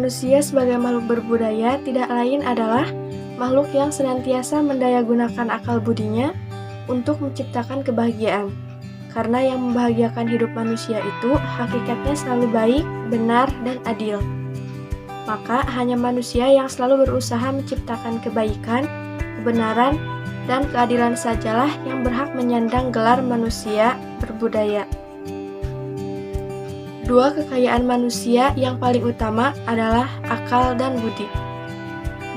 Manusia sebagai makhluk berbudaya tidak lain adalah makhluk yang senantiasa mendayagunakan akal budinya untuk menciptakan kebahagiaan. Karena yang membahagiakan hidup manusia itu hakikatnya selalu baik, benar, dan adil. Maka hanya manusia yang selalu berusaha menciptakan kebaikan, kebenaran, dan keadilan sajalah yang berhak menyandang gelar manusia berbudaya. Dua kekayaan manusia yang paling utama adalah akal dan budi.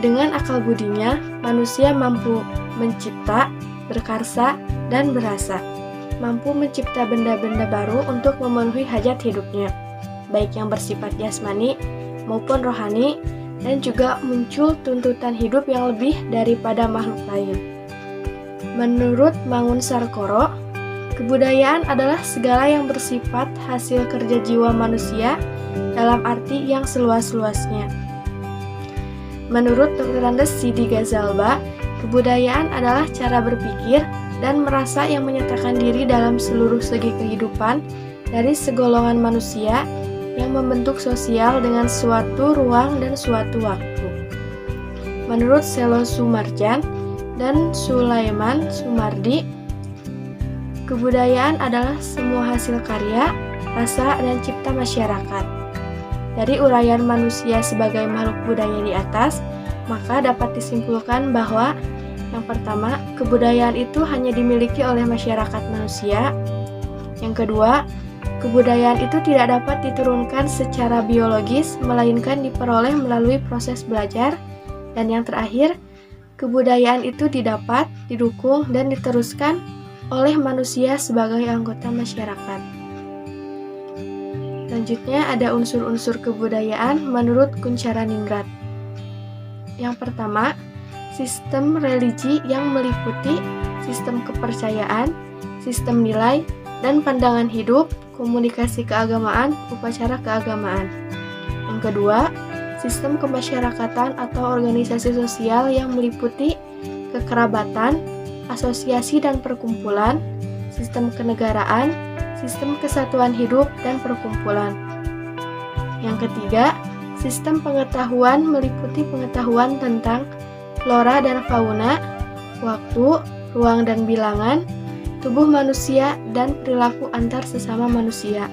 Dengan akal budinya, manusia mampu mencipta, berkarsa, dan berasa. Mampu mencipta benda-benda baru untuk memenuhi hajat hidupnya, baik yang bersifat jasmani maupun rohani, dan juga muncul tuntutan hidup yang lebih daripada makhluk lain. Menurut Mangun Sarkoro, kebudayaan adalah segala yang bersifat hasil kerja jiwa manusia dalam arti yang seluas-luasnya. Menurut Dr. Andes Sidi Ghazalba, kebudayaan adalah cara berpikir dan merasa yang menyatakan diri dalam seluruh segi kehidupan dari segolongan manusia yang membentuk sosial dengan suatu ruang dan suatu waktu. Menurut Selo Sumarjan dan Sulaiman Sumardi, kebudayaan adalah semua hasil karya, rasa, dan cipta masyarakat. Dari uraian manusia sebagai makhluk budaya di atas, maka dapat disimpulkan bahwa yang pertama, kebudayaan itu hanya dimiliki oleh masyarakat manusia. Yang kedua, kebudayaan itu tidak dapat diturunkan secara biologis, melainkan diperoleh melalui proses belajar. Dan yang terakhir, kebudayaan itu didapat, didukung, dan diteruskan oleh manusia sebagai anggota masyarakat. Selanjutnya ada unsur-unsur kebudayaan menurut Kuncharaningrat. Yang pertama, sistem religi yang meliputi sistem kepercayaan, sistem nilai, dan pandangan hidup, komunikasi keagamaan, upacara keagamaan. Yang kedua, sistem kemasyarakatan atau organisasi sosial yang meliputi kekerabatan, asosiasi dan perkumpulan, sistem kenegaraan, sistem kesatuan hidup dan perkumpulan. Yang ketiga, sistem pengetahuan meliputi pengetahuan tentang flora dan fauna, waktu, ruang dan bilangan, tubuh manusia, dan perilaku antar sesama manusia.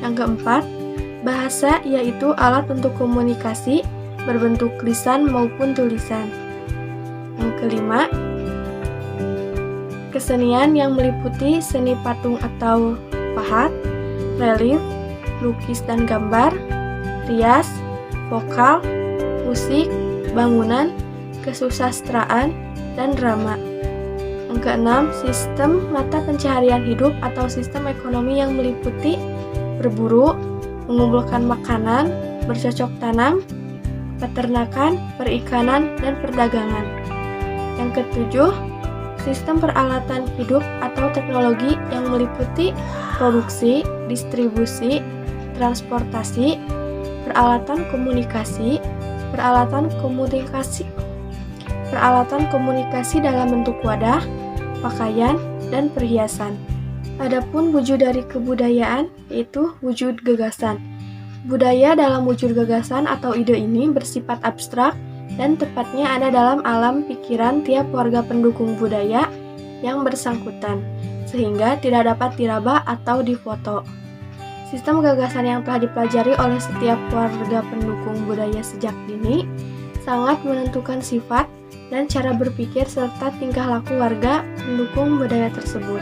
Yang keempat, bahasa yaitu alat untuk komunikasi berbentuk lisan maupun tulisan. Yang kelima, kesenian yang meliputi seni patung atau pahat, relief, lukis dan gambar, rias, vokal, musik, bangunan, kesusastraan, dan drama. Yang keenam, sistem mata pencaharian hidup atau sistem ekonomi yang meliputi berburu, mengumpulkan makanan, bercocok tanam, peternakan, perikanan, dan perdagangan. Yang ketujuh, sistem peralatan hidup atau teknologi yang meliputi produksi, distribusi, transportasi, peralatan komunikasi, peralatan komunikasi dalam bentuk wadah, pakaian, dan perhiasan. Adapun wujud dari kebudayaan yaitu wujud gagasan. Budaya dalam wujud gagasan atau ide ini bersifat abstrak dan tepatnya ada dalam alam pikiran tiap warga pendukung budaya yang bersangkutan, sehingga tidak dapat diraba atau difoto. Sistem gagasan yang telah dipelajari oleh setiap warga pendukung budaya sejak dini sangat menentukan sifat dan cara berpikir serta tingkah laku warga pendukung budaya tersebut.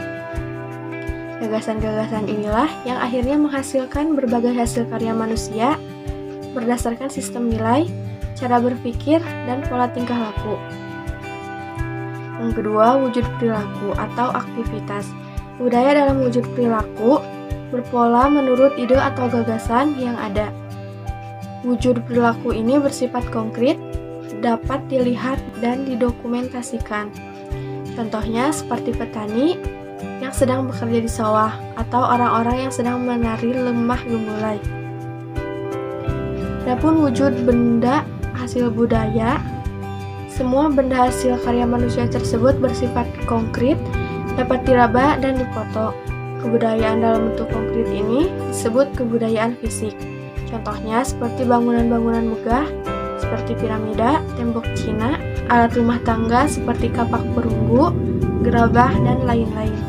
Gagasan-gagasan inilah yang akhirnya menghasilkan berbagai hasil karya manusia berdasarkan sistem nilai, cara berpikir, dan pola tingkah laku. Yang kedua, wujud perilaku atau aktivitas. Budaya dalam wujud perilaku berpola menurut ide atau gagasan yang ada. Wujud perilaku ini bersifat konkret, dapat dilihat dan didokumentasikan. Contohnya seperti petani yang sedang bekerja di sawah atau orang-orang yang sedang menari lemah gemulai. Adapun wujud benda hasil budaya, semua benda hasil karya manusia tersebut bersifat konkret, dapat diraba dan dipoto. Kebudayaan dalam bentuk konkret ini disebut kebudayaan fisik. Contohnya seperti bangunan-bangunan megah, seperti piramida, tembok Cina, alat rumah tangga seperti kapak perunggu, gerabah, dan lain-lain.